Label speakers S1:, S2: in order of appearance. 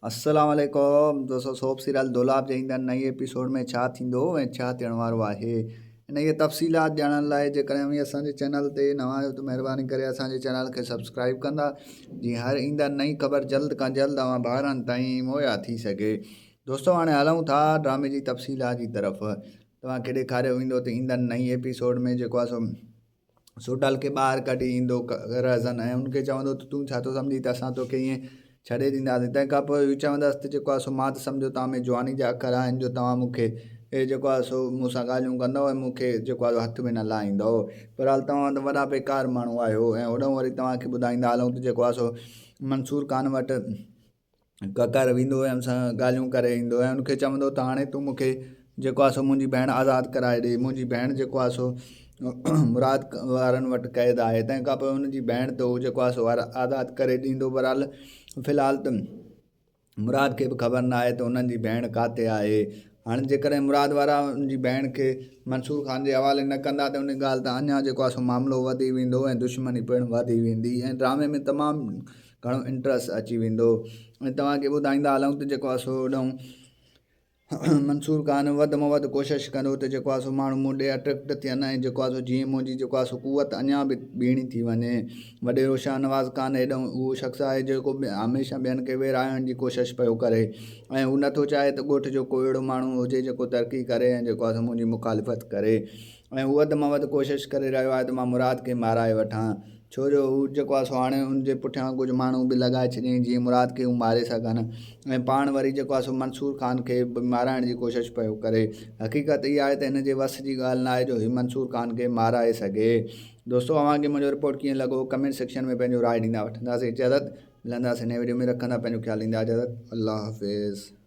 S1: अस्सलाम वालेकुम दोस्तों। सोप सीरियल दौलाब जे ईंदड़ नई एपिसोड में छा थींदो ऐं छा थियण वारो आहे इन जी तफ़सीलात ॼाणण लाइ जेकॾहिं अव्हीं असांजे चैनल ते नवां आहियो त महिरबानी करे असांजे चैनल खे सब्सक्राइब कंदा जीअं हर ईंदड़ नई ख़बर जल्द खां जल्द अव्हां ॿारनि ताईं मुहैया थी सघे। दोस्तों हाणे हलूं था ड्रामे जी तफ़सीलात जी तरफ़। तव्हांखे ॾेखारियो वेंदो त ईंदड़ नई एपिसोड में जेको आहे सो सोडल खे ॿाहिरि कढी ईंदो रज़न ऐं उनखे चवंदो त तूं छा थो सम्झी त असां तोखे ईअं छॾे ॾींदासीं। तंहिंखां पोइ चवंदसि त जेको आहे सो मां त सम्झो तव्हां में जवानी जा अखर आहिनि जो तव्हां मूंखे जेको आहे सो मूंसां ॻाल्हियूं कंदव ऐं मूंखे जेको आहे हथ में न लाहींदव। बहरहाल तव्हां त वॾा बेकार माण्हू आहियो। ऐं होॾो वरी तव्हांखे ॿुधाईंदा हलूं त जेको आहे सो मंसूर खान वटि ककर वेंदो ऐं हुन सां ॻाल्हियूं करे ईंदो ऐं उनखे चवंदो त हाणे तूं मूंखे जेको आहे सो मुंहिंजी भेण आज़ादु कराए ॾे। मुंहिंजी भेण जेको आहे सो मुराद वारनि वटि क़ैद आहे। तंहिंखां पोइ हुनजी भेण त उहो जेको आहे सो आज़ादु करे ॾींदो। बहरहाल फ़िलहालु त मुराद खे बि ख़बर न आहे त उन्हनि जी भेण किथे आहे। हाणे जेकॾहिं मुराद वारा उनजी भेण खे मंसूर खान जे हवाले न कंदा त उन ॻाल्हि त अञा जेको आहे सो मामिलो वधी वेंदो ऐं दुश्मनी पिणु वधी वेंदी ऐं ड्रामे में तमामु घणो इंट्रस्ट अची वेंदो। ऐं तव्हांखे ॿुधाईंदा हलूं त जेको आहे सो होॾो मंसूर खान वधि में वधि कोशिशि कंदो त जेको आहे सो माण्हू मूं ॾे अट्रैक्ट थियनि ऐं जेको आहे सो जीअं मुंहिंजी जेको आहे सो कुवत अञा बि ॿीणी थी वञे। वॾेरो शाहनवाज़ खान हेॾो उहो शख़्स आहे जेको हमेशह ॿियनि खे विराइण जी कोशिशि पियो करे ऐं हू नथो चाहे त ॻोठ जो कोई अहिड़ो माण्हू हुजे जेको तरक़ी करे ऐं जेको आहे सो मुंहिंजी मुखालिफ़त करे। ऐं हू वधि में वधि कोशिशि करे रहियो आहे त मां मुराद खे माराए वठां, छो जो हू जेको आहे सो हाणे हुनजे पुठियां कुझु माण्हू बि लॻाए छॾियईं जीअं मुराद खे हू मारे सघनि ऐं पाण वरी जेको आहे सो मंसूर खान खे माराइण जी कोशिशि पियो करे। हक़ीक़त इहा आहे त हिन जे वस जी ॻाल्हि न आहे जो हीउ मंसूर खान खे माराए सघे। दोस्तों अव्हांखे मुंहिंजो रिपोर्ट कीअं लॻो कमेंट सेक्शन में पंहिंजो राय ॾींदा। वठंदासीं इजाज़त, मिलंदासीं नए वीडियो में। रखंदा पंहिंजो ख़्यालु, ॾींदा इजाज़त। अल्लाह हाफ़िज़।